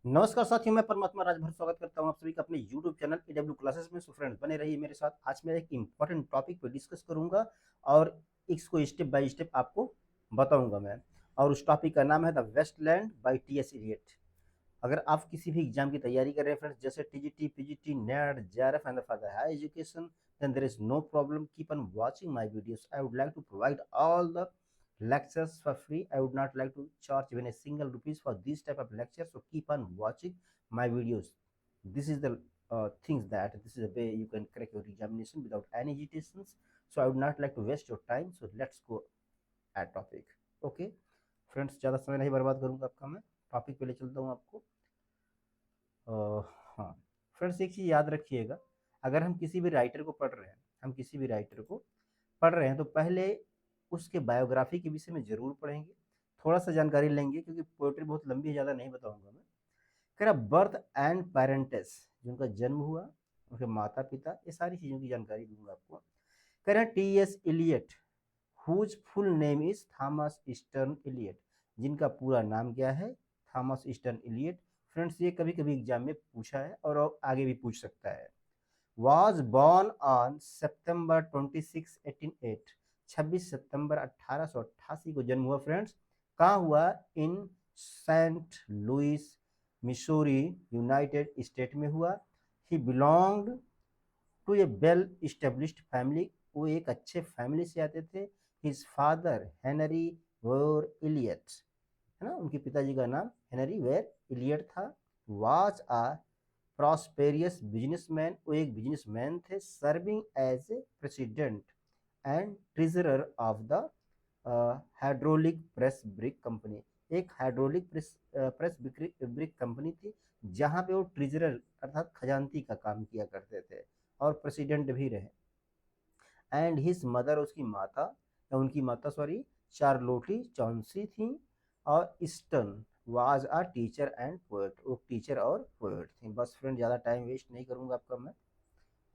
नमस्कार साथियों, मैं परमात्मा राजभर स्वागत करता हूं आप सभी का अपने YouTube चैनल EW क्लासेस में। सो फ्रेंड्स, बने रहिए मेरे साथ। आज मैं एक इम्पॉर्टेंट टॉपिक पर डिस्कस करूंगा और इसको स्टेप बाय स्टेप आपको बताऊंगा मैं। और उस टॉपिक का नाम है the Waste Land by T S. Eliot. अगर आप किसी भी एग्जाम की तैयारी कर रहे हैं फ्रेंड्स, जैसे TGT, PGT, net, JRF and for the high education, then there is no problem. Keep on watching my videos. I would like to provide all the lectures for free. I would not like to charge even a single rupees for this type of lecture. So keep on watching my videos. This is the things that this is a way you can crack your examination without any hesitations. So I would not like to waste your time. So let's go at topic. Okay, friends, ज़्यादा समय नहीं बर्बाद करूंगा आपका। मैं topic पे ले चलता हूँ आपको। हाँ फ्रेंड्स, एक चीज़ याद रखिएगा। अगर हम किसी भी राइटर को पढ़ रहे हैं, तो पहले उसके बायोग्राफी के विषय में ज़रूर पढ़ेंगे, थोड़ा सा जानकारी लेंगे, क्योंकि पोएट्री बहुत लंबी है, ज़्यादा नहीं बताऊंगा मैं। कह रहा बर्थ एंड पेरेंटेस, जो उनका जन्म हुआ, उनके माता पिता, ये सारी चीज़ों की जानकारी दूंगा आपको। कह रहा T S. Eliot whose full name is Thomas Eastern Eliot, जिनका पूरा नाम क्या है? Thomas Eastern Elliot. फ्रेंड्स, ये कभी कभी एग्जाम में पूछा है और आगे भी पूछ सकता है। was born on September 26, 1808, 26 सितंबर 1888 को जन्म हुआ फ्रेंड्स। कहाँ हुआ? In Saint Louis, Missouri, United State में हुआ। He belonged to a well established family, वो एक अच्छे फैमिली से आते थे। His father Henry Ware Eliot, है ना, उनके पिताजी का नाम हेनरी वेर इलियट था। वाज आ प्रॉस्पेरियस बिजनेसमैन, वो एक बिजनेसमैन थे। Serving as a president and treasurer of the Hydraulic Press Brick Company, एक हाइड्रोलिक प्रेस ब्रिक कंपनी थी, जहाँ पे वो ट्रेजरर अर्थात खजांची का काम किया करते थे और प्रेसिडेंट भी रहे। एंड हिज मदर, उसकी माता या उनकी माता सॉरी, चार्लोटी चौंसी थी। और eastern was a teacher and poet, वो टीचर और पोएट थी। बस फ्रेंड, ज़्यादा टाइम वेस्ट नहीं करूँगा आपका मैं,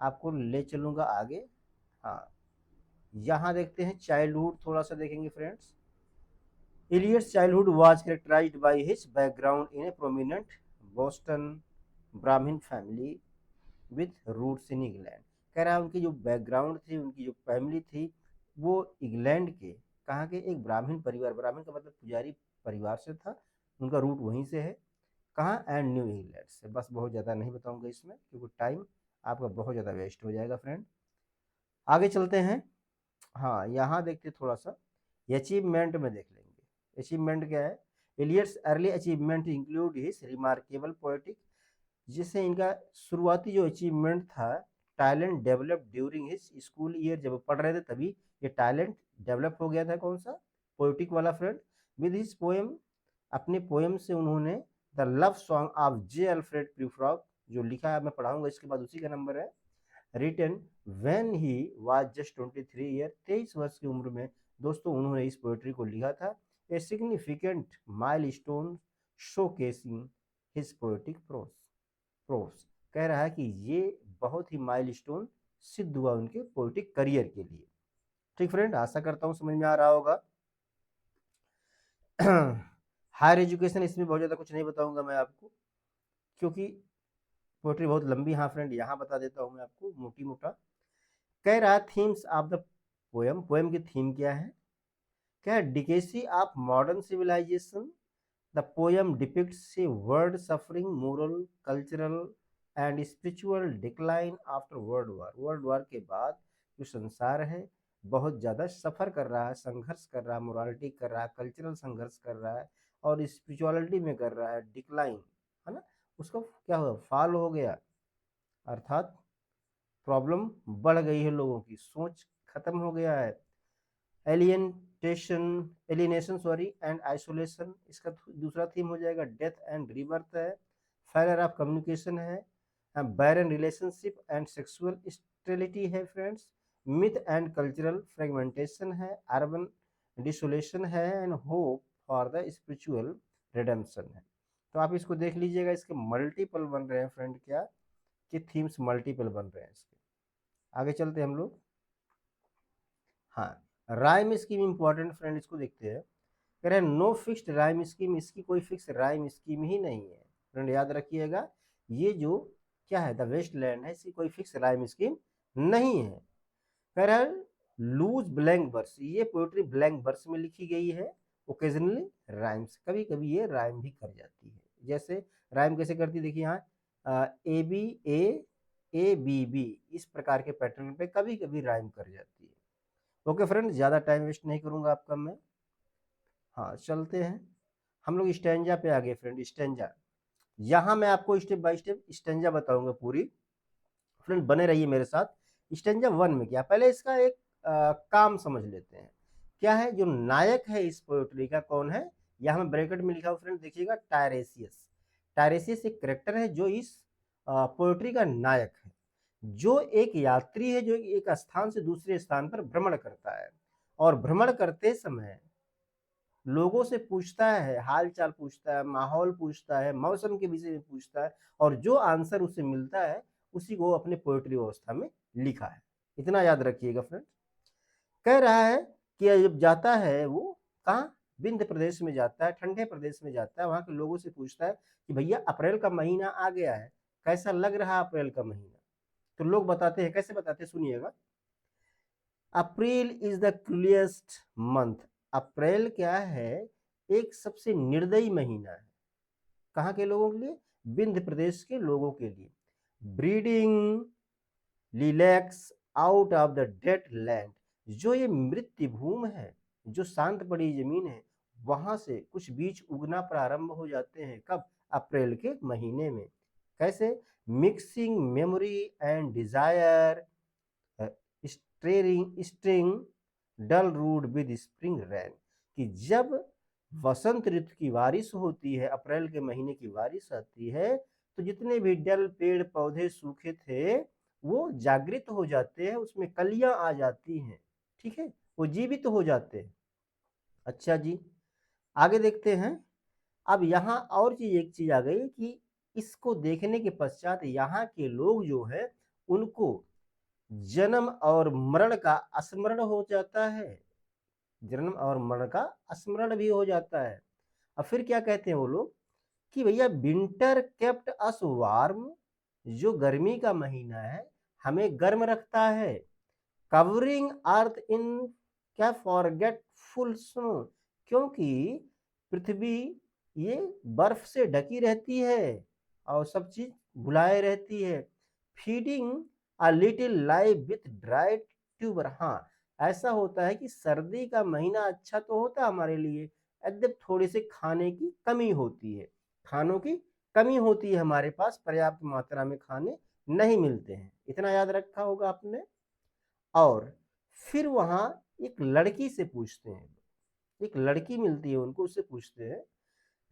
आपको ले चलूँगा आगे। हाँ, यहाँ देखते हैं चाइल्डहुड, थोड़ा सा देखेंगे friends. Eliot's childhood was characterised by his background in a prominent Boston Brahmin family with roots in England. कह रहा है उनकी जो बैकग्राउंड थी, उनकी जो फैमिली थी, वो इंग्लैंड के, कहाँ के? एक ब्राह्मण परिवार, ब्राह्मण का मतलब पुजारी परिवार से था, उनका रूट वहीं से है। कहाँ? एंड न्यू इंग्लैंड से। बस बहुत ज़्यादा नहीं बताऊंगा इसमें, क्योंकि टाइम आपका बहुत ज़्यादा वेस्ट हो जाएगा फ्रेंड। आगे चलते हैं। हाँ, यहाँ देखते थोड़ा सा अचीवमेंट में देख लेंगे। अचीवमेंट क्या है? Eliot's early achievement include his remarkable poetic, जिससे इनका शुरुआती जो अचीवमेंट था, talent develop during his school year, जब पढ़ रहे थे तभी ये टैलेंट डेवलप हो गया था। कौन सा? पोएटिक वाला फ्रेंड। विद हिज पोएम, अपने पोएम से उन्होंने the love song of J Alfred Prufrock, जो लिखा है, मैं पढ़ाऊंगा इसके बाद, उसी का नंबर है। Written when he was just 23 year, 23 वर्ष की उम्र में दोस्तों उन्होंने इस पोएट्री को लिखा था। A significant milestone showcasing his poetic pros. कह रहा है कि ये बहुत ही माइलस्टोन सिद्ध हुआ उनके पोएटिक करियर के लिए। ठीक फ्रेंड, आशा करता हूँ समझ में आ रहा होगा। हायर एजुकेशन, इसमें बहुत ज़्यादा कुछ नहीं बताऊंगा मैं आपको, क्योंकि पोएट्री बहुत लंबी। हाँ फ्रेंड, यहाँ बता देता हूँ मैं आपको मोटी मोटा। कह रहा themes of the poem, poem की थीम क्या है? क्या है? Decay of modern civilisation. The poem depicts a world suffering moral, cultural and spiritual decline after world war. World war के बाद जो संसार है, बहुत ज़्यादा सफ़र कर रहा है, संघर्ष कर रहा है, मोरालिटी कर रहा है, कल्चरल संघर्ष कर रहा है और स्पिरिचुअलिटी में कर रहा है डिक्लाइन, है ना। उसका क्या हुआ? फॉल हो गया, अर्थात प्रॉब्लम बढ़ गई है, लोगों की सोच खत्म हो गया है। एलियनेशन, सॉरी, एंड आइसोलेशन, इसका दूसरा थीम हो जाएगा। डेथ एंड रीबर्थ है। फेलियर ऑफ कम्युनिकेशन है। बैरन रिलेशनशिप एंड सेक्सुअल स्टेरिलिटी है friends. Myth and cultural fragmentation है। अर्बन डिसोलेशन है and hope for the spiritual redemption है। तो आप इसको देख लीजिएगा, इसके मल्टीपल बन रहे हैं फ्रेंड, क्या कि थीम्स मल्टीपल बन रहे हैं इसके। आगे चलते हैं हम लोग। हाँ, राइम स्कीम इंपॉर्टेंट फ्रेंड, इसको देखते हैं। कह रहे हैं नो फिक्स्ड राइम स्कीम, इसकी कोई फिक्स राइम स्कीम ही नहीं है। फ्रेंड याद रखिएगा, ये जो क्या है, द वेस्टलैंड है, इसकी कोई फिक्स राइम स्कीम नहीं है। कह रहा है लूज ब्लैंक वर्स, ये पोएट्री ब्लैंक वर्स में लिखी गई है, ओकेजनली राइम्स, कभी कभी ये राइम भी कर जाती है। जैसे राइम कैसे करती है, देखिए यहाँ ए बी बी, इस प्रकार के पैटर्न पे कभी कभी राइम कर जाती है। ओके फ्रेंड, ज़्यादा टाइम वेस्ट नहीं करूंगा आपका मैं। हाँ चलते हैं, हम लोग स्टैंजा पे आ गए फ्रेंड। स्टैंजा, यहाँ मैं आपको स्टेप बाय स्टेप स्टैंजा बताऊंगा पूरी, फ्रेंड बने रहिए मेरे साथ। स्टैंजा 1 में क्या, पहले इसका एक काम समझ लेते हैं। क्या है, जो नायक है इस पोएट्री का कौन है, यहाँ मैं ब्रैकेट में लिखा हूँ फ्रेंड, देखिएगा टायरेसियस। टायरेसियस एक करेक्टर है जो इस पोएट्री का नायक है, जो एक यात्री है, जो एक स्थान से दूसरे स्थान पर भ्रमण करता है, और भ्रमण करते समय लोगों से पूछता है, हाल चाल पूछता है, माहौल पूछता है, मौसम के विषय में पूछता है, और जो आंसर उसे मिलता है उसी को अपने पोएट्री अवस्था में लिखा है। इतना याद रखिएगा फ्रेंड। कह रहा है कि जब जाता है वो कहाँ, विंध्य प्रदेश में जाता है, ठंडे प्रदेश में जाता है, वहां के लोगों से पूछता है कि भैया अप्रैल का महीना आ गया है, कैसा लग रहा है अप्रैल का महीना। तो लोग बताते हैं, कैसे बताते हैं सुनिएगा, अप्रैल इज द कूलिएस्ट मंथ। अप्रैल क्या है, एक सबसे निर्दयी महीना है। कहाँ के लोगों के लिए, विंध्य प्रदेश के लोगों के लिए। Breeding lilacs out of the dead land, जो ये मृत्यु भूमि है, जो शांत पड़ी जमीन है, वहां से कुछ बीज उगना प्रारंभ हो जाते हैं। कब, अप्रैल के महीने में। कैसे, mixing memory and desire, stirring dull root with spring rain, कि जब वसंत ऋतु की बारिश होती है, अप्रैल के महीने की बारिश आती है, तो जितने भी डल पेड़ पौधे सूखे थे वो जागृत हो जाते हैं, उसमें कलियां आ जाती हैं, ठीक है, वो जीवित हो जाते हैं। अच्छा जी, आगे देखते हैं। अब यहाँ और चीज, एक चीज आ गई कि इसको देखने के पश्चात यहाँ के लोग जो है उनको जन्म और मरण का स्मरण हो जाता है, जन्म और मरण का स्मरण भी हो जाता है। अब फिर क्या कहते हैं वो लोग कि भैया विंटर केप्ट अस वार्म, जो गर्मी का महीना है हमें गर्म रखता है। कवरिंग अर्थ इन क्या, फॉरगेटफुल स्नो, क्योंकि पृथ्वी ये बर्फ से ढकी रहती है और सब चीज भुलाए रहती है। Feeding a little live with dried tuber, हाँ ऐसा होता है कि सर्दी का महीना अच्छा तो होता है हमारे लिए, एकदम थोड़ी सी खाने की कमी होती है, खानों की कमी होती है हमारे पास, पर्याप्त मात्रा में खाने नहीं मिलते हैं। इतना याद रखा होगा आपने। और फिर वहां एक लड़की से पूछते हैं, एक लड़की मिलती है उनको, उससे पूछते हैं,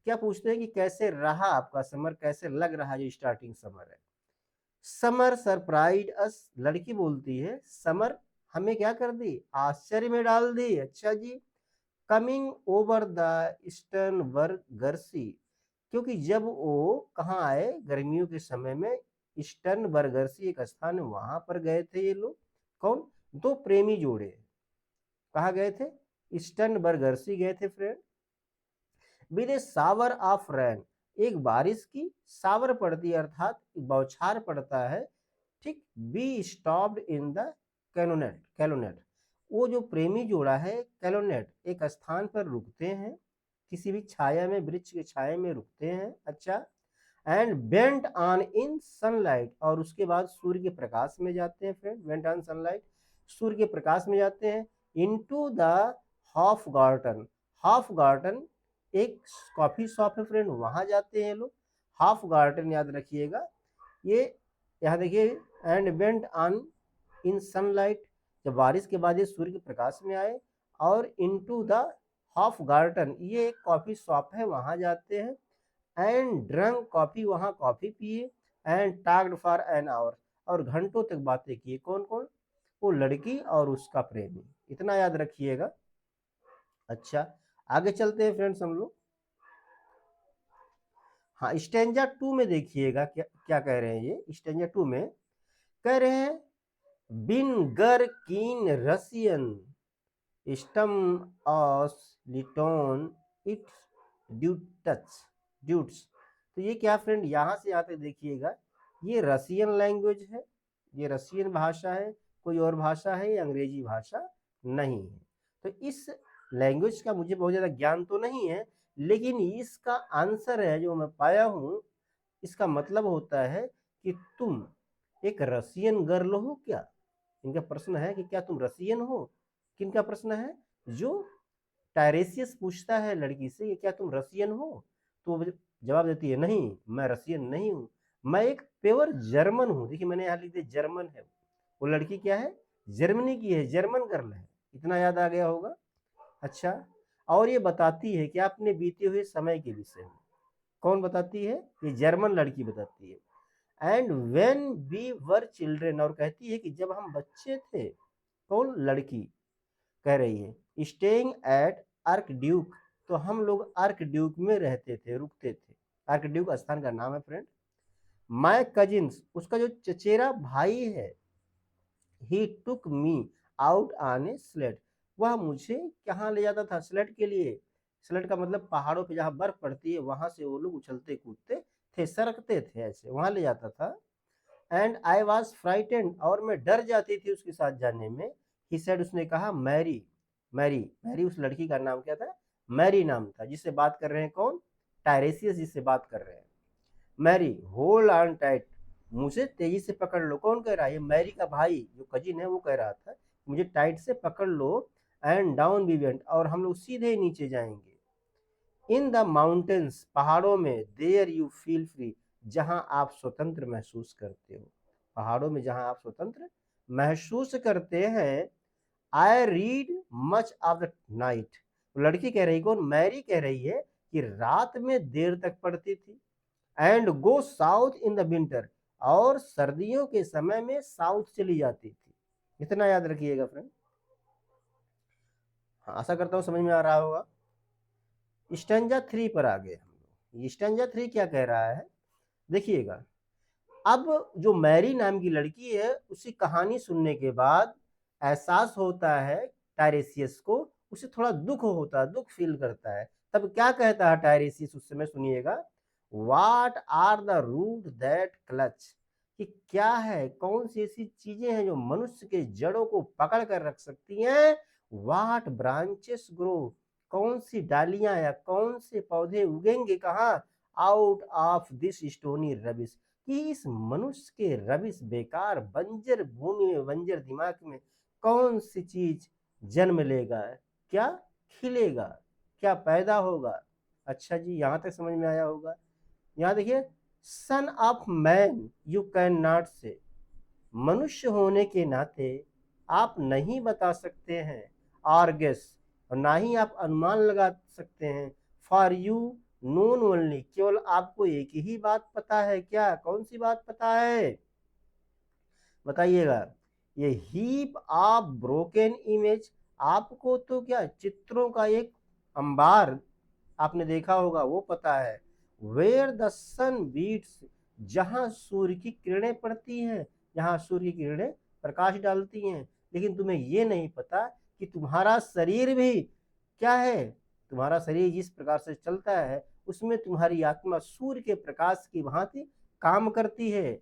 क्या पूछते हैं कि कैसे रहा आपका समर, कैसे लग रहा है जो स्टार्टिंग समर है। समर सरप्राइज अस, लड़की बोलती है समर हमें क्या कर दी, आश्चर्य में डाल दी। अच्छा जी, कमिंग ओवर द ईस्टर्न वर्ग गर्सी, क्योंकि जब वो कहाँ आए गर्मियों के समय में, ईस्टर्न बरगर्सी एक स्थान है, वहां पर गए थे ये लोग। कौन, दो प्रेमी जोड़े, कहा गए थे, ईस्टर्न बरगर्सी गए थे friend. With a shower of rain, एक बारिश की सावर पड़ती है, अर्थात बौछार पड़ता है, ठीक। बी स्टॉप्ड इन द कैलोनेट, कैलोनेट, वो जो प्रेमी जोड़ा है कैलोनेट, एक स्थान पर रुकते हैं, किसी भी छाया में, वृक्ष के छाया में रुकते हैं। अच्छा, and bent on in sunlight, और उसके बाद सूर्य के प्रकाश में जाते हैं फ्रेंड, वेंट ऑन सनलाइट, सूर्य के प्रकाश में जाते हैं। Into the half garden, half garden एक कॉफी शॉप है फ्रेंड, वहां जाते हैं लोग। हाफ गार्डन याद रखिएगा ये, यहाँ देखिए, and went on in sunlight, जब बारिश के बाद ये सूर्य के प्रकाश में आए, और इनटू द हाफ गार्डन, ये एक कॉफी शॉप है, वहां जाते हैं। एंड ड्रंक कॉफी, वहां कॉफी पिए। And talked for an hour, और घंटों तक बातें किए। कौन कौन, वो लड़की और उसका प्रेमी, इतना याद रखिएगा। अच्छा, आगे चलते हैं फ्रेंड्स हम लोग। हाँ, स्टेंजा 2 में देखिएगा क्या क्या कह रहे हैं, ये स्टेंजा 2 में कह रहे हैं, बिन गर कीन रसियन स्टम ऑस लिटोन इट्स ड्यूटस, ड्यूट्स, तो ये क्या फ्रेंड, यहाँ से यहाँ तक देखिएगा, ये रसियन लैंग्वेज है, ये रसियन भाषा है, कोई और भाषा है, ये अंग्रेजी भाषा नहीं है। तो इस लैंग्वेज का मुझे बहुत ज़्यादा ज्ञान तो नहीं है, लेकिन इसका आंसर है जो मैं पाया हूँ, इसका मतलब होता है कि तुम एक रसियन गर्ल हो क्या। इनका प्रश्न है कि क्या तुम रसियन हो। किनका प्रश्न है, जो टायरेसियस पूछता है लड़की से, क्या तुम रसियन हो, तो वो जवाब देती है नहीं, मैं रसियन नहीं हूँ, मैं एक प्योर जर्मन हूँ। देखिए मैंने यहाँ लिख दिया जर्मन है, वो लड़की क्या है, जर्मनी की है, जर्मन गर्ल है। इतना याद आ गया होगा। अच्छा, और ये बताती है कि अपने बीते हुए समय के विषय में। कौन बताती है, ये जर्मन लड़की बताती है। And when we were children, और कहती है कि जब हम बच्चे थे, कौन, लड़की कह रही है, स्टेइंग एट आर्क ड्यूक, तो हम लोग आर्क ड्यूक में रहते थे, रुकते थे। आर्क ड्यूक स्थान का नाम है फ्रेंड। माय कजिन्स, उसका जो चचेरा भाई है, he took me out on a sled, वह मुझे कहाँ ले जाता था, स्लेट के लिए। स्लेट का मतलब पहाड़ों पे जहाँ बर्फ पड़ती है, वहां से वो लोग उछलते कूदते थे, सरकते थे, ऐसे वहां ले जाता था। एंड आई वॉज फ्राइटेंड, और मैं डर जाती थी उसके साथ जाने में। ही सेड, उसने कहा, मैरी, मैरी, मैरी उस लड़की का नाम क्या था, मैरी नाम था, जिससे बात कर रहे हैं कौन, टायरेसियस जिससे बात कर रहे हैं। मैरी होल्ड ऑन टाइट, मुझे तेजी से पकड़ लो। कौन कह रहा है, ये मैरी का भाई जो कजिन है वो कह रहा था, मुझे टाइट से पकड़ लो। एंड डाउन वी वेंट, और हम लोग सीधे नीचे जाएंगे। इन द माउंटेन्स, पहाड़ों में, देयर यू फील फ्री, जहां आप स्वतंत्र महसूस करते हो, पहाड़ों में जहां आप स्वतंत्र महसूस करते हैं। I read much of the night, लड़की कह रही, कौन, मैरी कह रही है कि रात में देर तक पढ़ती थी। And go south in the winter, और सर्दियों के समय में साउथ चली जाती थी। इतना याद रखिएगा फ्रेंड। हाँ, आशा करता हूँ समझ में आ रहा होगा। स्टैंजा 3 पर आ गए हम लोग। स्टैंजा 3 क्या कह रहा है, देखिएगा। अब जो मैरी नाम की लड़की है, उसी कहानी सुनने के बाद एहसास होता है टायरेसियस को, उसे थोड़ा दुख होता है, दुख फील करता है। तब क्या कहता है टायरेसियस उस समय, सुनिएगा। What are the root that clutch, कि क्या है, कौन सी ऐसी चीजें हैं जो मनुष्य के जड़ों को पकड़ कर रख सकती हैं। वाट ब्रांचेस ग्रो, कौन सी डालियां या कौन से पौधे उगेंगे कहाँ, out of this stony rubbish, कि इस मनुष्य के रबिश बेकार बंजर भूमि में, बंजर दिमाग में कौन सी चीज जन्म लेगा, क्या खिलेगा, क्या पैदा होगा। अच्छा जी, यहां तक समझ में आया होगा। यहाँ देखिए, son of man you can not से, मनुष्य होने के नाते आप नहीं बता सकते हैं, और गेस, और ना ही आप अनुमान लगा सकते हैं। फॉर यू नोन ओनली, केवल आपको एक ही बात पता है, क्या, कौन सी बात पता है, बताइएगा। ये हीप ऑफ ब्रोकन इमेज, आपको तो क्या, चित्रों का एक अंबार आपने देखा होगा, वो पता है। वेयर द सन बीट्स, जहां सूर्य की किरणें पड़ती हैं, जहां सूर्य की किरणें प्रकाश डालती हैं। लेकिन तुम्हें ये नहीं पता कि तुम्हारा शरीर भी क्या है, तुम्हारा शरीर जिस प्रकार से चलता है, उसमें तुम्हारी आत्मा सूर्य के प्रकाश की भांति काम करती है।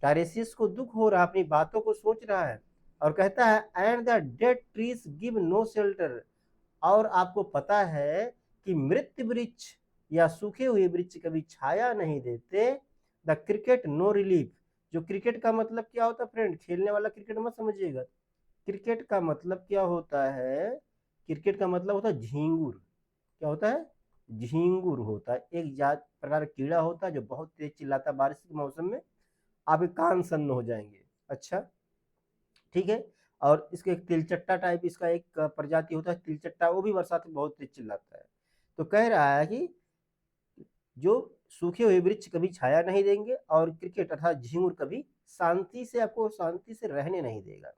टायरेसियस को दुख हो रहा, अपनी बातों को सोच रहा है, और कहता है, and the dead trees give no shelter, और आपको पता है कि मृत वृक्ष या सूखे हुए वृक्ष कभी छाया नहीं देते। द क्रिकेट नो रिलीफ, जो क्रिकेट का मतलब क्या होता है फ्रेंड, खेलने वाला क्रिकेट मत समझिएगा। क्रिकेट का मतलब क्या होता है, क्रिकेट का मतलब होता है झींगुर। क्या होता है, झींगुर होता है, एक जात प्रकार का कीड़ा होता है जो बहुत तेज चिल्लाता है बारिश के मौसम में, आपके कान सन्न हो जाएंगे। अच्छा, ठीक है। और इसके एक तिलचट्टा टाइप इसका एक प्रजाति होता है तिलचट्टा, वो भी बरसात में बहुत तेज चिल्लाता है। तो कह रहा है कि जो सूखे हुए वृक्ष कभी छाया नहीं देंगे, और क्रिकेट अर्थात झिंगुर कभी शांति से, आपको शांति से रहने नहीं देगा।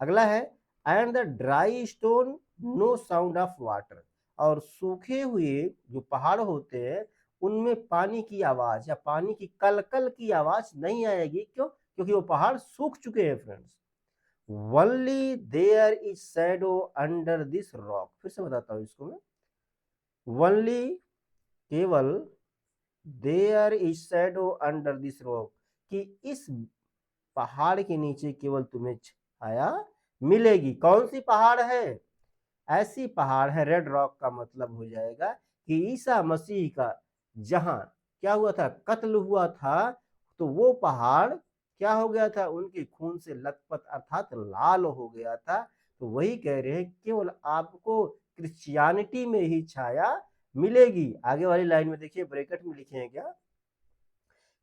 अगला है, and the dry stone no sound of water, और सूखे हुए जो पहाड़ होते हैं, उनमें पानी की आवाज या पानी की कलकल की आवाज नहीं आएगी। क्यों, क्योंकि वो पहाड़ सूख चुके हैं friends. Only there is shadow under this rock, फिर से बताता हूं इसको मैं। Only, केवल, there is shadow under this rock, कि इस पहाड़ के नीचे केवल तुम्हें छाया मिलेगी। कौन सी पहाड़ है? ऐसी पहाड़ है, रेड रॉक का मतलब हो जाएगा कि ईसा मसीह का जहां क्या हुआ था, कत्ल हुआ था, तो वो पहाड़ क्या हो गया था, उनके खून से लथपथ अर्थात लाल हो गया था। तो वही कह रहे हैं केवल आपको क्रिश्चियनिटी में ही छाया मिलेगी। आगे वाली लाइन में देखिए, ब्रैकेट में लिखे हैं क्या,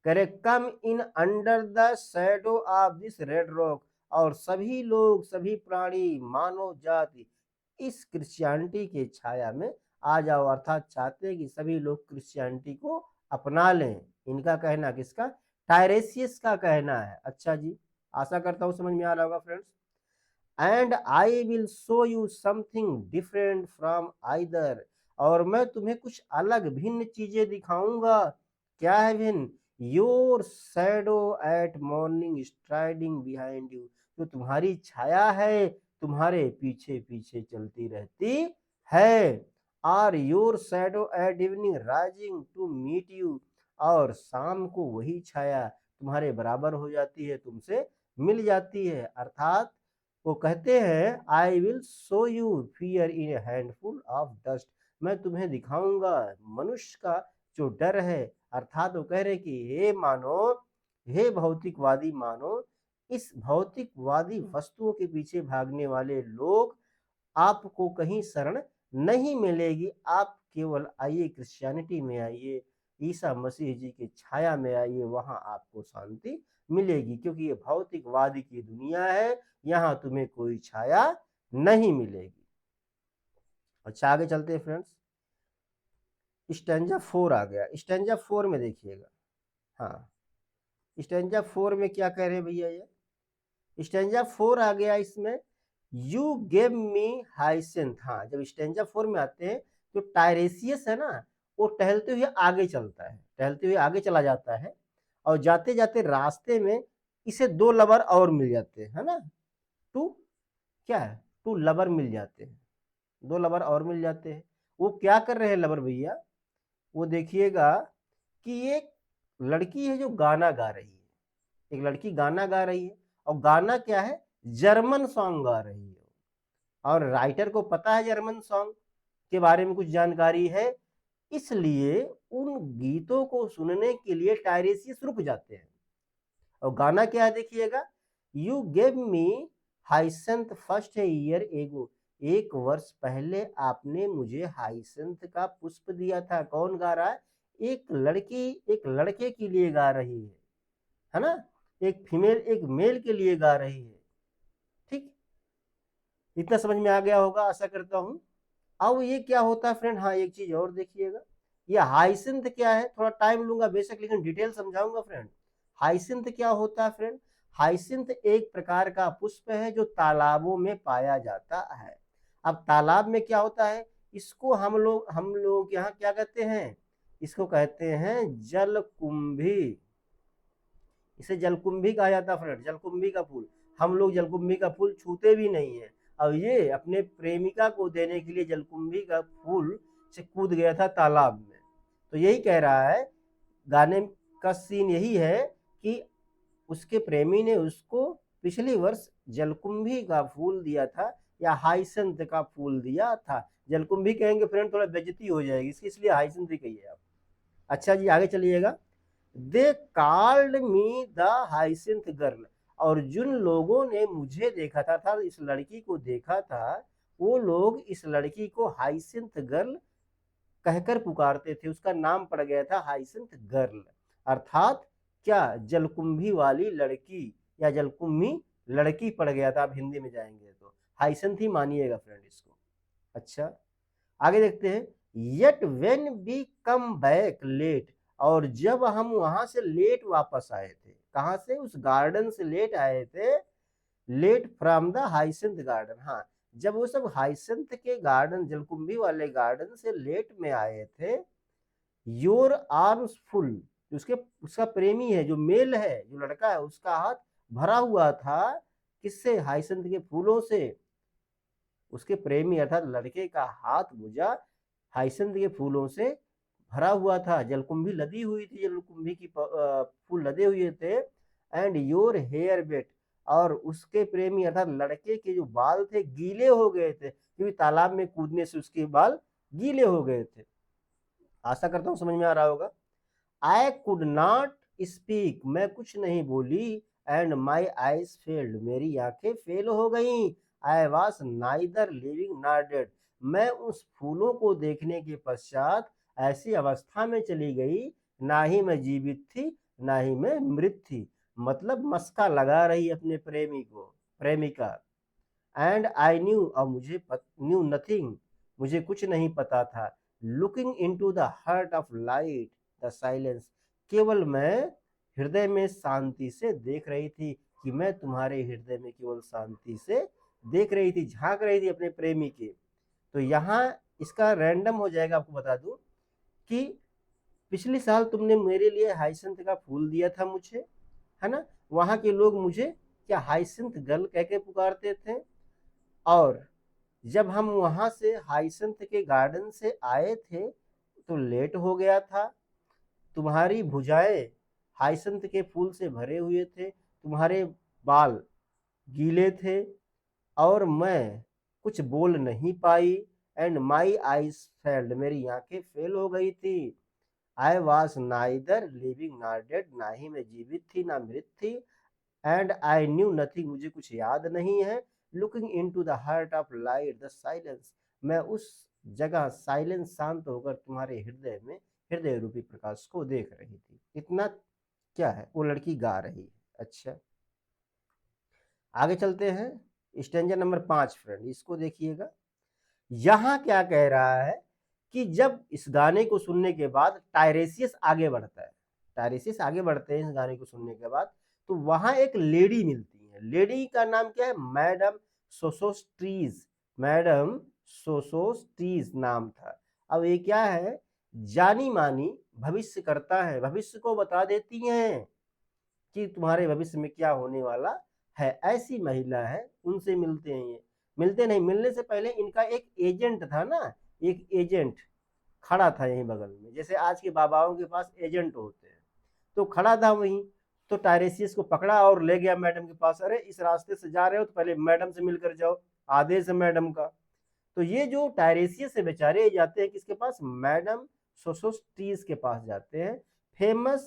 करे come in under the shadow of this red rock, और सभी लोग, सभी प्राणी, मानव जाति इस क्रिश्चियनिटी के छाया में आ जाओ, अर्थात चाहते हैं कि सभी लोग क्रिश्चियनिटी को अपना लें। इनका कहना, किसका? टायरेसियस का कहना है। अच्छा जी, आशा करता हूं समझ में आ रहा होगा friends. And I will show you something different from either, और मैं तुम्हें कुछ अलग भिन्न चीजें दिखाऊंगा। क्या है भिन्न? Your shadow eight morning striding behind you, जो तुम्हारी छाया है तुम्हारे पीछे पीछे चलती रहती है। और your shadow at evening rising to meet you, और शाम को वही छाया तुम्हारे बराबर हो जाती है, तुमसे मिल जाती है। अर्थात वो कहते हैं I will show you fear in A handful of dust, मैं तुम्हें दिखाऊंगा मनुष्य का जो डर है। अर्थात वो कह रहे कि हे मानो, हे भौतिकवादी मानो, इस भौतिकवादी वस्तुओं के पीछे भागने वाले लोग, आपको कहीं शरण नहीं मिलेगी। आप केवल आइए क्रिश्चियनिटी में आइए, ईसा मसीह जी की छाया में आइए, वहां आपको शांति मिलेगी, क्योंकि ये भौतिकवादी की दुनिया है, यहां तुम्हें कोई छाया नहीं मिलेगी। अच्छा आगे चलते हैं फ्रेंड्स, स्टैंजा 4 आ गया। स्टैंजा 4 में देखिएगा, हाँ स्टैंजा 4 में क्या कह रहे हैं भैया, ये स्टैंजा 4 आ गया इसमें, यू गेव मी हाइसेंथ। हाँ, जब स्टैंजा 4 में आते हैं तो टायरेसियस है ना, वो टहलते हुए आगे चलता है, टहलते हुए आगे चला जाता है, और जाते जाते रास्ते में इसे 2 लवर और मिल जाते हैं, है ना, टू क्या है, 2 लवर मिल जाते हैं, 2 लवर और मिल जाते हैं। वो क्या कर रहे हैं लवर भैया? वो देखिएगा कि एक लड़की है जो गाना गा रही है, एक लड़की गाना गा रही है, और गाना क्या है, जर्मन सॉन्ग गा रही है, और राइटर को पता है जर्मन सॉन्ग के बारे में कुछ जानकारी है, इसलिए उन गीतों को सुनने के लिए टायरेसियस रुक जाते हैं। और गाना क्या है देखिएगा, you gave me hyacinth first year ago, 1 वर्ष पहले आपने मुझे हाइसेंथ का पुष्प दिया था। कौन गा रहा है? एक लड़की एक लड़के के लिए गा रही है ना, एक फीमेल एक मेल के लिए गा रही है। ठीक, इतना समझ में आ गया होगा आशा करता हूं। अब ये क्या होता है फ्रेंड, हाँ एक चीज और देखिएगा, ये हाइसिंथ क्या है, थोड़ा टाइम लूंगा बेशक, लेकिन डिटेल समझाऊंगा फ्रेंड। हाइसिंथ क्या होता है फ्रेंड? हाइसिंथ एक प्रकार का पुष्प है जो तालाबों में पाया जाता है। अब तालाब में क्या होता है, इसको हम लोग के यहाँ क्या कहते हैं, इसको कहते हैं जलकुंभी। इसे जलकुंभी कहा जाता है फ्रेंड, जलकुंभी का फूल। हम लोग जलकुंभी का फूल छूते भी नहीं है। अब ये अपने प्रेमिका को देने के लिए जलकुंभी का फूल से कूद गया था तालाब में। तो यही कह रहा है, गाने का सीन यही है कि उसके प्रेमी ने उसको पिछले वर्ष जलकुंभी का फूल दिया था, या हाइसंत का फूल दिया था। जलकुंभी कहेंगे फ्रेंड थोड़ा बेइज्जती हो जाएगी इसकी, इसलिए हाइसंत ही कहिए आप। अच्छा जी आगे चलिएगा, they called me the hyacinth girl, और जिन लोगों ने मुझे देखा था इस लड़की को देखा था, वो लोग इस लड़की को हाइसिंथ गर्ल कहकर पुकारते थे, उसका नाम पड़ गया था हाइसिंथ गर्ल। अर्थात क्या, जलकुंभी वाली लड़की या जलकुंभी लड़की पड़ गया था। आप हिंदी में जाएंगे तो हाइसिंथ ही मानिएगा फ्रेंड इसको। अच्छा आगे देखते हैं, yet when we come back late, और जब हम वहां से लेट वापस आए थे, कहां से, उस गार्डन से लेट आए थे, late from the hyacinth garden. हाँ, जब वो सब हाइसेंथ के गार्डन, जलकुंभी वाले गार्डन से लेट में आए थे, योर आर्म्स फुल, उसके उसका प्रेमी है जो मेल है, जो लड़का है, उसका हाथ भरा हुआ था किससे, हाइसेंथ के फूलों से। उसके प्रेमी अर्थात लड़के का हाथ मुझा हाइसिंथ के फूलों से भरा हुआ था, जलकुंभी लदी हुई थी, जलकुंभी की फूल लदे हुए थे। एंड योर हेयर वेट, और उसके प्रेमी अर्थात लड़के के जो बाल थे गीले हो गए थे, क्योंकि तालाब में कूदने से उसके बाल गीले हो गए थे। आशा करता हूं समझ में आ रहा होगा। आई कुड नॉट स्पीक, मैं कुछ नहीं बोली। एंड माई आईज फेल्ड, मेरी आंखें फेल हो गई। I was neither living nor dead, मैं उस फूलों को देखने के पश्चात ऐसी अवस्था में चली गई, ना ही मैं जीवित थी ना ही मैं मृत थी। मतलब मस्का लगा रही अपने प्रेमी को, प्रेमिका। एंड आई न्यू, और मुझे न्यू नथिंग, मुझे कुछ नहीं पता था। Looking into the heart of light the silence, केवल मैं हृदय में शांति से देख रही थी, कि मैं तुम्हारे हृदय में केवल शांति से देख रही थी, झांक रही थी अपने प्रेमी के। तो यहाँ इसका रैंडम हो जाएगा, आपको बता दूं कि पिछले साल तुमने मेरे लिए हाइसिंथ का फूल दिया था मुझे, है ना। वहां के लोग मुझे क्या हाइसिंथ गर्ल कह के पुकारते थे। और जब हम वहां से हाइसिंथ के गार्डन से आए थे तो लेट हो गया था। तुम्हारी भुजाएं हाइसिंथ के फूल से भरे हुए थे, तुम्हारे बाल गीले थे, और मैं कुछ बोल नहीं पाई। एंड माई आईज फेल्ड, मेरी आंखें फेल हो गई थी। I was neither living nor dead, ना ही मैं जीवित थी ना मृत थी। एंड आई न्यू नथिंग, मुझे कुछ याद नहीं है। Looking into the heart of light the silence, मैं उस जगह साइलेंस शांत होकर तुम्हारे हृदय में हृदय रूपी प्रकाश को देख रही थी। इतना क्या है, वो लड़की गा रही है। अच्छा, आगे चलते हैं। स्टेंजा नंबर 5 फ्रेंड, इसको देखिएगा। यहां क्या कह रहा है कि जब इस गाने को सुनने के बाद टायरेसियस आगे बढ़ता है, टायरेसियस आगे बढ़ते हैं इस गाने को सुनने के बाद, तो वहां एक लेडी मिलती है। लेडी का नाम क्या है, मैडम सोसोस्ट्रीज, मैडम सोसोस्ट्रीज नाम था। अब ये क्या है, जानी मानी भविष्य करता है, भविष्य को बता देती हैं कि तुम्हारे भविष्य में क्या होने वाला है, ऐसी महिला है। उनसे मिलते हैं ये, मिलते नहीं, मिलने से पहले इनका एक एजेंट था ना, एक एजेंट खड़ा था यहीं बगल में, जैसे आज के बाबाओं के पास एजेंट होते हैं, तो खड़ा था वहीं। तो टायरेसियस को पकड़ा और ले गया मैडम के पास। अरे इस रास्ते से जा रहे हो तो पहले मैडम से मिलकर जाओ, आदेश है मैडम का। तो ये जो टायरेसियस से बेचारे जाते हैं किसके पास, मैडम सोसोस्ट्रीज के पास जाते हैं। फेमस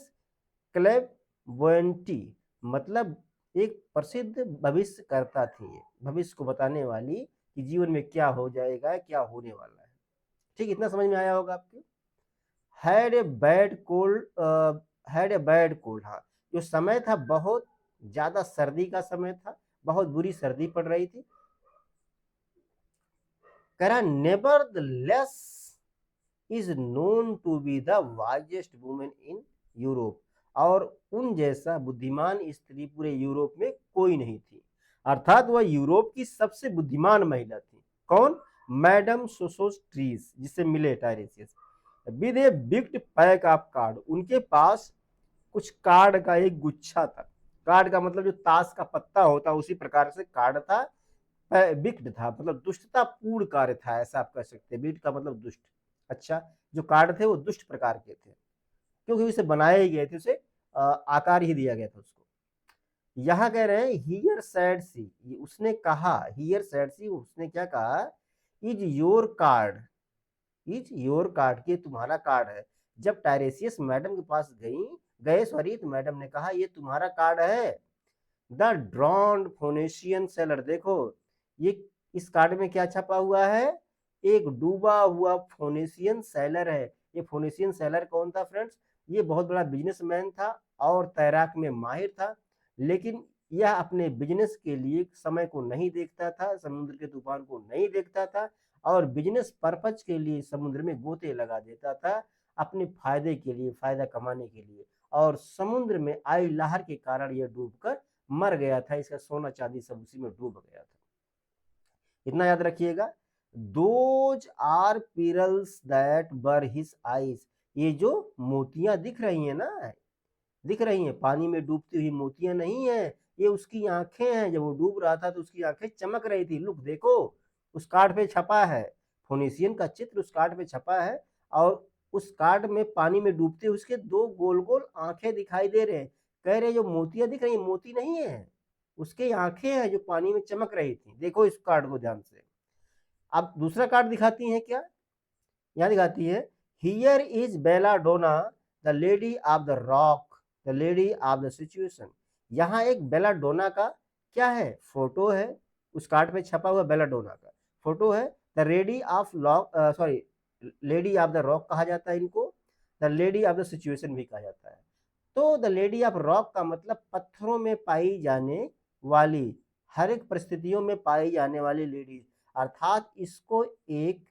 क्लेबोएंटी, मतलब एक प्रसिद्ध भविष्य करता थी, भविष्य को बताने वाली कि जीवन में क्या हो जाएगा, क्या होने वाला है। ठीक, इतना समझ में आया होगा आपके। Had a bad cold, had a bad cold, हाँ, जो समय था बहुत ज्यादा सर्दी का समय था, बहुत बुरी सर्दी पड़ रही थी। कह रहा nevertheless is known to be the wisest woman in Europe, और उन जैसा बुद्धिमान स्त्री पूरे यूरोप में कोई नहीं थी। अर्थात वह यूरोप की सबसे बुद्धिमान महिला थी। कौन, मैडम सोसोस्ट्रीज, जिससे मिले Tiresias. With a big pack of card, उनके पास कुछ कार्ड का एक गुच्छा था। कार्ड का मतलब जो ताश का पत्ता होता है उसी प्रकार से कार्ड था। बिक्ड था मतलब दुष्टता पूर्ण कार्य था, ऐसा आप कह सकते हैं। बिक्ड का मतलब दुष्ट। अच्छा, जो कार्ड थे वो दुष्ट प्रकार के थे, क्योंकि उसे बनाए गए थे, उसे आकार ही दिया गया था उसको। यहाँ कह रहे हैं हियर सैड सी, उसने कहा, हियर सैड सी, उसने क्या कहा, is your card, is your card, ये तुम्हारा कार्ड है। जब टायरेसियस मैडम के पास गए सॉरी, तो मैडम ने कहा ये तुम्हारा कार्ड है। द ड्रॉन्ड फोनेशियन सेलर, देखो ये इस कार्ड में क्या छपा हुआ है, एक डूबा हुआ फोनेशियन सेलर है। ये फोनेशियन सेलर कौन था फ्रेंड्स, ये बहुत बड़ा बिजनेसमैन था और तैराक में माहिर था, लेकिन यह अपने बिजनेस के लिए समय को नहीं देखता था, समुद्र के तूफान को नहीं देखता था, और बिजनेस पर्पज के लिए समुद्र में गोते लगा देता था, अपने फायदे के लिए, फायदा कमाने के लिए। और समुद्र में आई लहर के कारण यह डूबकर मर गया था, इसका सोना चांदी सब उसी में डूब गया था। इतना याद रखिएगा। दोज आर पिरल्स दैट बर हिज आईज, ये जो मोतियां दिख रही हैं ना, दिख रही हैं, पानी में डूबती हुई मोतियां नहीं है, ये उसकी आंखें हैं। जब वो डूब रहा था तो उसकी आंखें चमक रही थी। लुक देखो, उस कार्ड पे छपा है, फोनेशियन का चित्र उस कार्ड पे छपा है, और उस कार्ड में पानी में डूबते उसके दो गोल गोल आंखें दिखाई दे रहे हैं। कह रहे जो मोतियां दिख रही, मोती नहीं है, उसके आंखें हैं जो पानी में चमक रही थी। देखो इस कार्ड को ध्यान से। अब दूसरा कार्ड दिखाती है क्या, यहाँ दिखाती है, here is belladonna the lady of the rock, the lady of the situation. यहाँ एक बेलाडोना का क्या है, फोटो है, उस कार्ड पे छपा हुआ बेलाडोना का फोटो है। The lady of lock, sorry, lady of the rock कहा जाता है इनको, the lady of the situation भी कहा जाता है। तो द लेडी ऑफ रॉक का मतलब पत्थरों में पाई जाने वाली, हर एक परिस्थितियों में पाई जाने वाली लेडीज, अर्थात इसको एक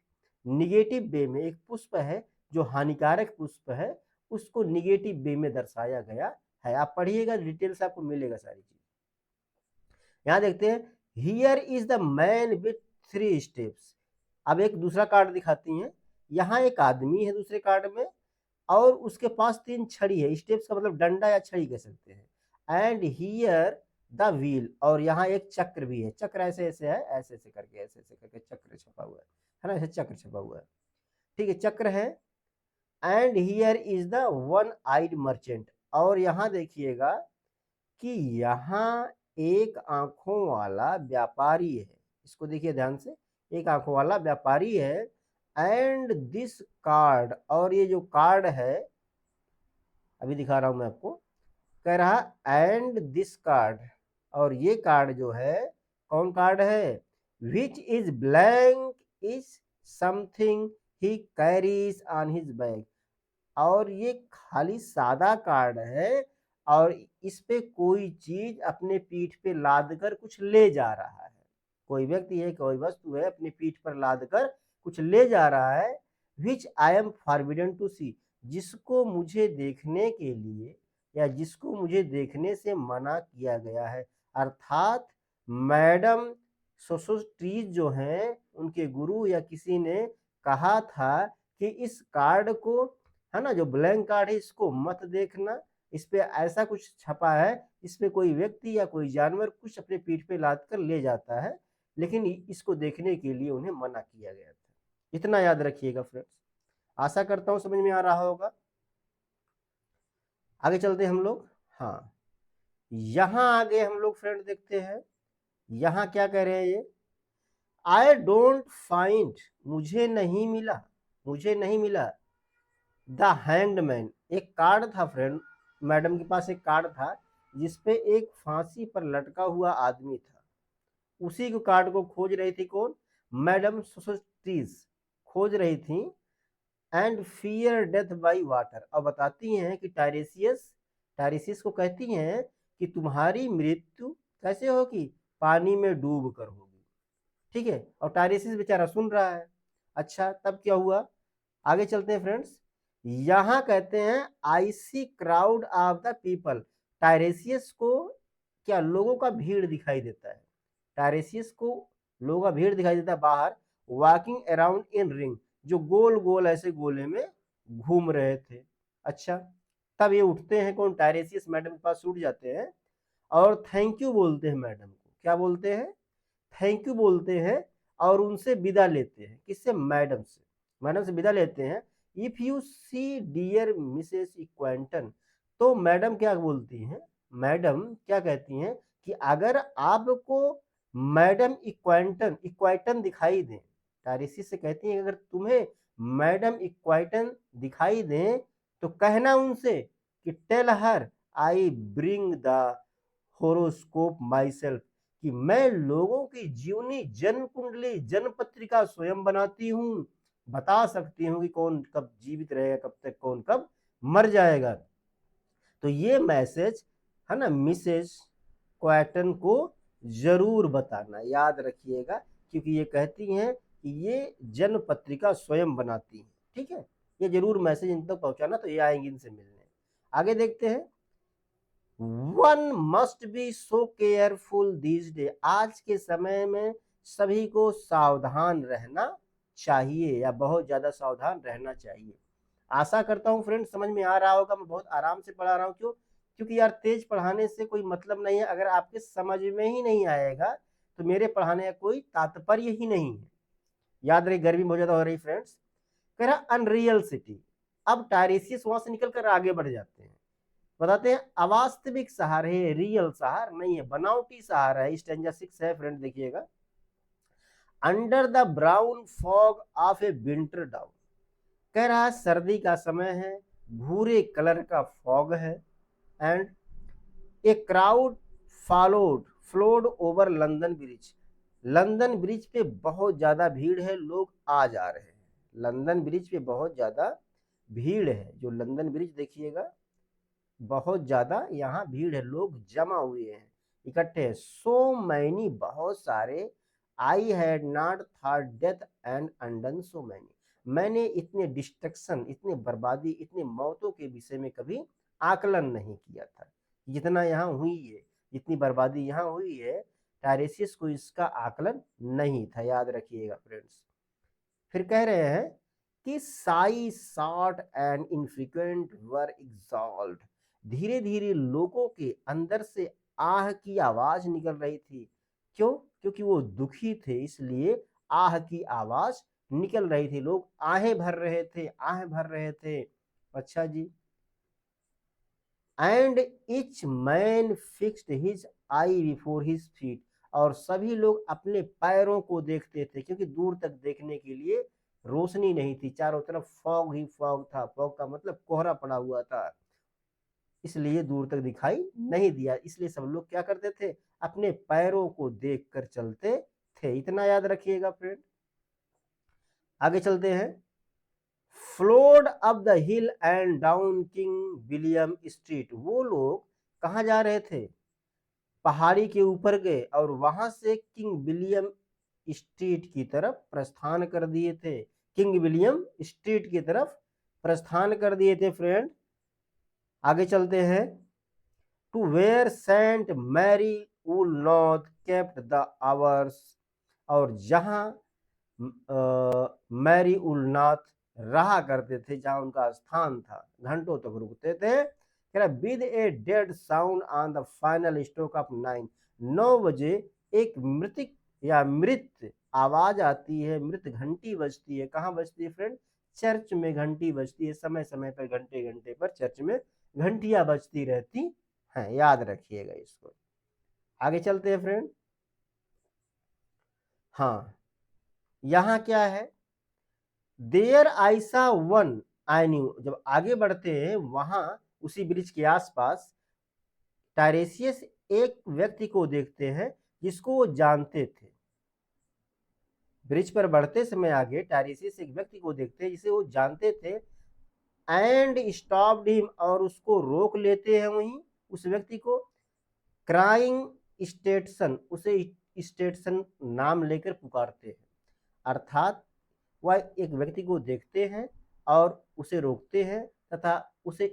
निगेटिव वे में, एक पुष्प है जो हानिकारक पुष्प है, उसको निगेटिव वे में दर्शाया गया है। आप पढ़िएगा, डिटेल्स आपको मिलेगा सारी चीज। यहां देखते हैं, here is the man with 3 steps. अब एक दूसरा कार्ड दिखाती हैं, यहाँ एक आदमी है दूसरे कार्ड में, और उसके पास 3 छड़ी है। स्टेप्स का मतलब डंडा या छड़ी कह सकते हैं। एंड हियर द व्हील, और यहाँ एक चक्र भी है। चक्र ऐसे ऐसे है, ऐसे ऐसे करके, ऐसे ऐसे करके चक्र छपा हुआ है ना, ऐसे चक्र छपा हुआ है, ठीक है, चक्र है। And here is the one eyed merchant, और यहाँ देखिएगा कि यहाँ एक आंखों वाला व्यापारी है। इसको देखिए ध्यान से, एक आंखों वाला व्यापारी है। एंड दिस कार्ड, और ये जो कार्ड है अभी दिखा रहा हूं मैं आपको, कह रहा एंड दिस कार्ड, और ये कार्ड जो है, कौन कार्ड है, which is blank is something he carries on his bag, और ये खाली सादा कार्ड है, और इस पे कोई चीज अपने पीठ पे लाद कर कुछ ले जा रहा है। कोई व्यक्ति है, कोई वस्तु है, अपनी पीठ पर लाद कर कुछ ले जा रहा है। विच आई एम फॉरबिडन टू सी, जिसको मुझे देखने के लिए, या जिसको मुझे देखने से मना किया गया है। अर्थात मैडम सोसोस्ट्रीज जो हैं, उनके गुरु या किसी ने कहा था कि इस कार्ड को, है ना, जो ब्लैंक कार्ड है, इसको मत देखना, इस पे ऐसा कुछ छपा है, इस पे कोई व्यक्ति या कोई जानवर कुछ अपने पीठ पे लाद कर ले जाता है, लेकिन इसको देखने के लिए उन्हें मना किया गया था। इतना याद रखिएगा फ्रेंड्स, आशा करता हूं समझ में आ रहा होगा। आगे चलते हैं हम लोग। हाँ, यहां आगे हम लोग फ्रेंड देखते हैं, यहां क्या कह रहे हैं ये, आई डोंट फाइंड, मुझे नहीं मिला, मुझे नहीं मिला, द हैंग्ड मैन। एक कार्ड था फ्रेंड, मैडम के पास एक कार्ड था जिसपे एक फांसी पर लटका हुआ आदमी था। उसी को कार्ड को खोज रही थी कौन, मैडम सोसोस्ट्रीज खोज रही थी। And fear death by water, और बताती हैं कि टायरेसियस, टायरेसियस को कहती हैं कि तुम्हारी मृत्यु कैसे होगी, पानी में डूब कर होगी, ठीक है। और टायरेसियस बेचारा सुन रहा है। अच्छा, तब क्या हुआ, आगे चलते हैं फ्रेंड्स। यहां कहते हैं, आई सी क्राउड ऑफ द पीपल, टायरेसियस को क्या लोगों का भीड़ दिखाई देता है, टायरेसियस को लोगों का भीड़ दिखाई देता है बाहर, वॉकिंग अराउंड इन रिंग, जो गोल गोल ऐसे गोले में घूम रहे थे। अच्छा, तब ये उठते हैं कौन, टायरेसियस मैडम के पास उठ जाते हैं, और थैंक यू बोलते हैं मैडम को। क्या बोलते हैं, थैंक यू बोलते हैं, और उनसे विदा लेते हैं। किससे, मैडम से, मैडम से विदा लेते हैं। If you see dear Mrs Equitone, तो मैडम क्या बोलती हैं, मैडम क्या कहती हैं कि अगर आपको मैडम इक्वेंटन, इक्वाइटन दिखाई दें, टायरेसियस से कहती हैं अगर तुम्हें मैडम इक्वाइटन दिखाई दें, तो कहना उनसे कि tell her I bring the horoscope myself, कि मैं लोगों की जीवनी, जन्म कुंडली, जन्म पत्रिका स्वयं बनाती हूँ, बता सकती हूँ कि कौन कब जीवित रहेगा, कब तक, कौन कब मर जाएगा। तो ये मैसेज है ना, मिसेज क्वाटन को जरूर बताना, याद रखिएगा, क्योंकि ये कहती हैं कि ये जन्म पत्रिका स्वयं बनाती हैं, ठीक है। ये जरूर मैसेज इन तक पहुंचाना, तो ये आएंगे इनसे मिलने। आगे देखते हैं, one must be so careful these day, आज के समय में सभी को सावधान रहना चाहिए, या बहुत ज्यादा सावधान रहना चाहिए। आशा करता हूं फ्रेंड समझ में आ रहा होगा, मैं बहुत आराम से पढ़ा रहा हूं, क्यों, क्योंकि यार तेज पढ़ाने से कोई मतलब नहीं है, अगर आपके समझ में ही नहीं आएगा तो मेरे पढ़ाने का कोई तात्पर्य ही नहीं है। याद रही, गर्मी बहुत ज्यादा हो रही फ्रेंड्स। कह रहा अनरियल सिटी, अब टायरेशियस वहां से निकल कर आगे बढ़ जाते हैं, बताते हैं अवास्तविक शहर है, रियल शहर नहीं है, बनावटी शहर है। स्टैंजा 6 है फ्रेंड, देखिएगा। Under the brown fog of A winter down, कह रहा है सर्दी का समय है, भूरे कलर का फॉग है, and a crowd followed flowed over London bridge, London bridge पे बहुत ज्यादा भीड़ है, लोग आ जा रहे हैं। लंदन ब्रिज पे बहुत ज्यादा भीड़ है, जो लंदन ब्रिज देखिएगा बहुत ज्यादा यहाँ भीड़ है, लोग जमा हुए हैं, इकट्ठे हैं। सो मैनी, बहुत सारे, I had not thought death and undone so many, मैंने इतने डिस्ट्रक्शन, इतने बर्बादी, इतने मौतों के विषय में कभी आकलन नहीं किया था। जितना यहाँ हुई है, जितनी बर्बादी यहाँ हुई है, टायरेशियस को इसका आकलन नहीं था, याद रखिएगा फ्रेंड्स। फिर कह रहे हैं कि Sai short and infrequent were exalt, धीरे धीरे लोगों के अंदर से आह की आवाज निकल रही थी। क्यों? क्योंकि वो दुखी थे, इसलिए आह की आवाज निकल रही थी, लोग आहें भर रहे थे, आहें भर रहे थे। अच्छा जी। And each man fixed his eye before his feet, और सभी लोग अपने पैरों को देखते थे, क्योंकि दूर तक देखने के लिए रोशनी नहीं थी, चारों तरफ फॉग ही फॉग था, फॉग का मतलब कोहरा पड़ा हुआ था, इसलिए दूर तक दिखाई नहीं दिया, इसलिए सब लोग क्या करते थे, अपने पैरों को देख कर चलते थे। इतना याद रखिएगा फ्रेंड। आगे चलते हैं। Flowed up the hill and down king William street, वो लोग कहाँ जा रहे थे, पहाड़ी के ऊपर गए और वहां से किंग विलियम स्ट्रीट की तरफ प्रस्थान कर दिए थे, किंग विलियम स्ट्रीट की तरफ प्रस्थान कर दिए थे फ्रेंड। आगे चलते हैं। To where Saint Mary Woolnoth kept the hours, और जहां मैरी उलनाथ रहा करते थे, जहां उनका स्थान था, घंटों तक रुकते थे। With a dead sound on the final stroke of 9, 9 बजे एक मृतिक या मृत आवाज आती है, मृत घंटी बजती है। कहाँ बजती है फ्रेंड? चर्च में घंटी बजती है, समय समय पर, घंटे घंटे पर चर्च में घंटियां बजती रहती हैं, याद रखिएगा इसको। आगे चलते हैं फ्रेंड। हाँ, यहाँ क्या है, there I saw one I knew, जब आगे बढ़ते हैं वहां उसी ब्रिज के आसपास टायरेशियस एक व्यक्ति को देखते हैं जिसको वो जानते थे। ब्रिज पर बढ़ते समय आगे टायरेशियस एक व्यक्ति को देखते हैं जिसे वो जानते थे। एंड स्टॉप्ड हिम, और उसको रोक लेते हैं वहीं उस व्यक्ति को। क्राइंग स्टेटसन, उसे स्टेटसन नाम लेकर पुकारते हैं, अर्थात वह एक व्यक्ति को देखते हैं और उसे रोकते हैं तथा उसे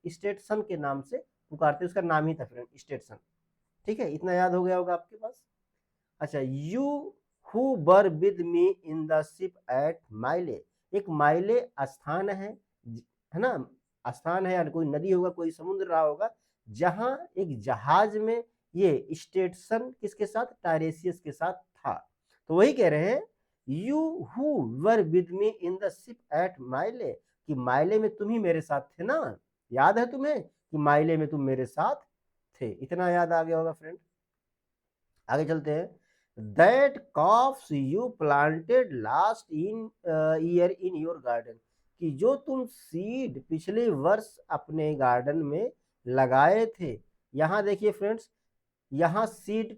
स्टेटसन के नाम से पुकारते हैं, उसका नाम ही था फ्रेंड स्टेटसन। ठीक है, इतना याद हो गया होगा आपके पास। अच्छा, you who were with me in the ship at Mylae, एक माइले स्थान है ना, स्थान है, कोई नदी होगा, कोई समुद्र रहा होगा, जहां एक जहाज में ये स्टेटसन किसके साथ, टायरेशियस के साथ था। तो वही कह रहे हैं, you who were with me in the ship at Mylae, कि माइले में तुम ही मेरे साथ थे ना, याद है तुम्हें कि माइले में तुम मेरे साथ थे। इतना याद आ गया होगा फ्रेंड। आगे चलते हैं। That coughs you planted last in year in your garden, कि जो तुम सीड पिछले वर्ष अपने गार्डन में लगाए थे। यहाँ देखिए फ्रेंड्स, यहाँ सीड,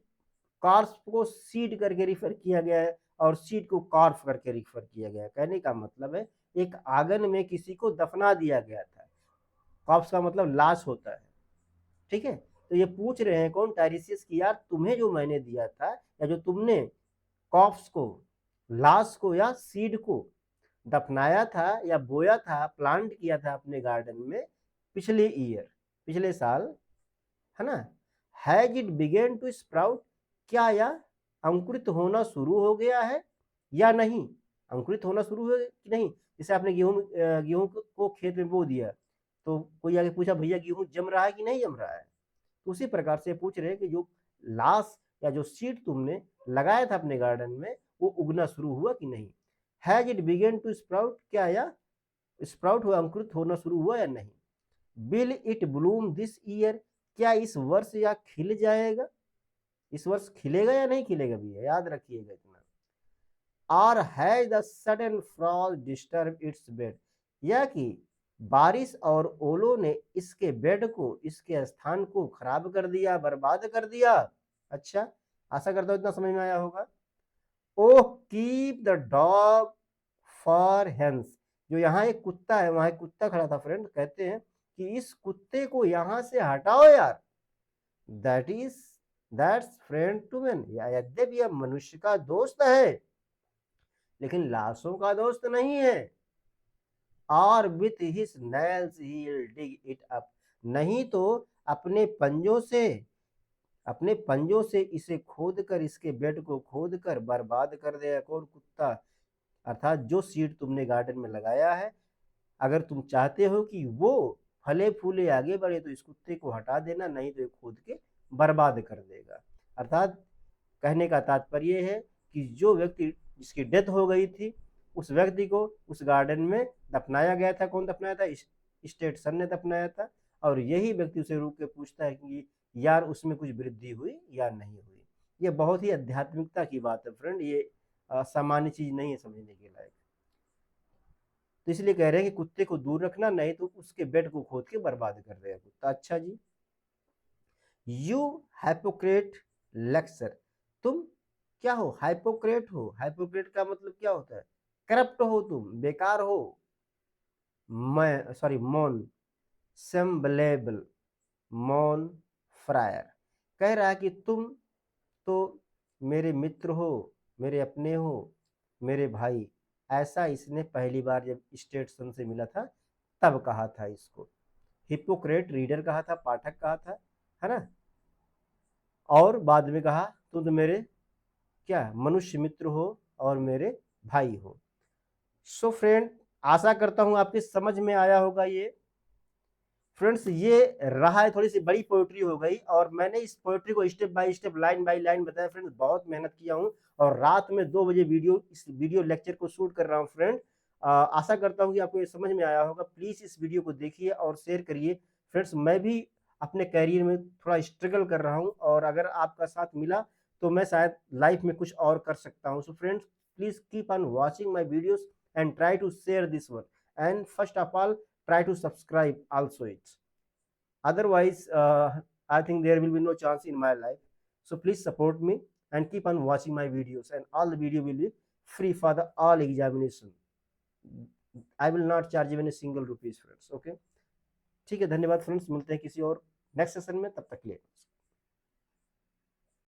कॉर्फ को सीड करके रिफर किया गया है और सीड को कॉर्फ करके रिफर किया गया है। कहने का मतलब है एक आंगन में किसी को दफना दिया गया था, कॉर्प्स का मतलब लाश होता है। ठीक है, तो ये पूछ रहे हैं कौन, टायरेशियस की, यार तुम्हें जो मैंने दिया था, या जो तुमने कॉर्प्स को, लाश को या सीड को दफनाया था या बोया था, प्लांट किया था अपने गार्डन में पिछले ईयर, पिछले साल, है ना। Has it began to sprout, क्या यह अंकुरित होना शुरू हो गया है या नहीं, अंकुरित होना शुरू हो कि नहीं। जैसे आपने गेहूं को खेत में बो दिया, तो कोई आगे पूछा भैया गेहूं जम रहा है कि नहीं जम रहा है, तो उसी प्रकार से पूछ रहे हैं कि जो लाश या जो सीड तुमने लगाया था अपने गार्डन में, वो उगना शुरू हुआ कि नहीं। Has it begun to sprout, क्या या स्प्राउट हुआ, अंकुरित होना शुरू हुआ या नहीं। Will it Bloom this year, क्या इस वर्ष या खिल जाएगा, इस वर्ष खिलेगा या नहीं खिलेगा भैया, याद रखिएगा इतना। और has the sudden Frost disturb it's bed, या कि बारिश और ओलों ने इसके बेड को, इसके स्थान को खराब कर दिया, बर्बाद कर दिया। अच्छा, आशा करता हूं इतना समझ में आया होगा। Oh keep the dog for hence, जो यहाँ एक कुत्ता है, वहां एक कुत्ता खड़ा था फ्रेंड, कहते हैं कि इस कुत्ते को यहां से हटाओ यार। That is that's friend to man, यद्यपि यह मनुष्य का दोस्त है लेकिन लाशों का दोस्त नहीं है। और with his nails he will dig it up, नहीं तो अपने पंजों से, अपने पंजों से इसे खोद कर, इसके बेड को खोद कर बर्बाद कर देगा। कौन? कुत्ता। अर्थात जो सीड तुमने गार्डन में लगाया है, अगर तुम चाहते हो कि वो फले फूले आगे बढ़े तो इस कुत्ते को हटा देना, नहीं तो ये खोद के बर्बाद कर देगा। अर्थात कहने का तात्पर्य है कि जो व्यक्ति जिसकी डेथ हो गई थी, उस व्यक्ति को उस गार्डन में दफनाया गया था। कौन दफनाया था? स्टेट सन ने दफनाया था। और यही व्यक्ति उसे रुक के पूछता है कि यार उसमें कुछ वृद्धि हुई या नहीं हुई। ये बहुत ही आध्यात्मिकता की बात है फ्रेंड, ये सामान्य चीज नहीं है समझने के लायक। तो इसलिए कह रहे हैं कि कुत्ते को दूर रखना, नहीं तो उसके बेड को खोद के बर्बाद कर देगा कुत्ता। अच्छा जी। यू हाइपोक्रेट लेक्चर, तुम क्या हो? हाइपोक्रेट हो। हाइपोक्रेट का मतलब क्या होता है? करप्ट हो तुम, बेकार हो। मैं सॉरी मौन, सेम्बलेबल, मौन फ्रायर, कह रहा है कि तुम तो मेरे मित्र हो, मेरे अपने हो, मेरे भाई। ऐसा इसने पहली बार जब स्टेट सन से मिला था तब कहा था इसको। हिपोक्रेट रीडर कहा था, पाठक कहा था, है ना। और बाद में कहा तुम तो मेरे क्या मनुष्य मित्र हो और मेरे भाई हो। सो फ्रेंड, आशा करता हूं आपकी समझ में आया होगा ये। फ्रेंड्स, ये रहा है, थोड़ी सी बड़ी पोएट्री हो गई और मैंने इस पोएट्री को step by step, line by line बताया फ्रेंड्स। बहुत मेहनत किया हूं और रात में 2 बजे इस वीडियो लेक्चर को शूट कर रहा हूं फ्रेंड। आशा करता हूं कि आपको ये समझ में आया होगा। प्लीज इस वीडियो को देखिए और शेयर करिए फ्रेंड्स। मैं भी अपने कैरियर में थोड़ा स्ट्रगल कर रहा हूं और अगर आपका साथ मिला तो मैं शायद लाइफ में कुछ और कर सकता हूं। So friends, please keep on watching my videos and try to share this one, and first of all try to subscribe also it. Otherwise I think there will be no chance in my life. So please support me and keep on watching my videos, and all the video will be free for the all examination. I will not charge even a single rupees friends. Okay, ठीक है, धन्यवाद friends, मिलते हैं किसी और next session में, तब तक के लिए।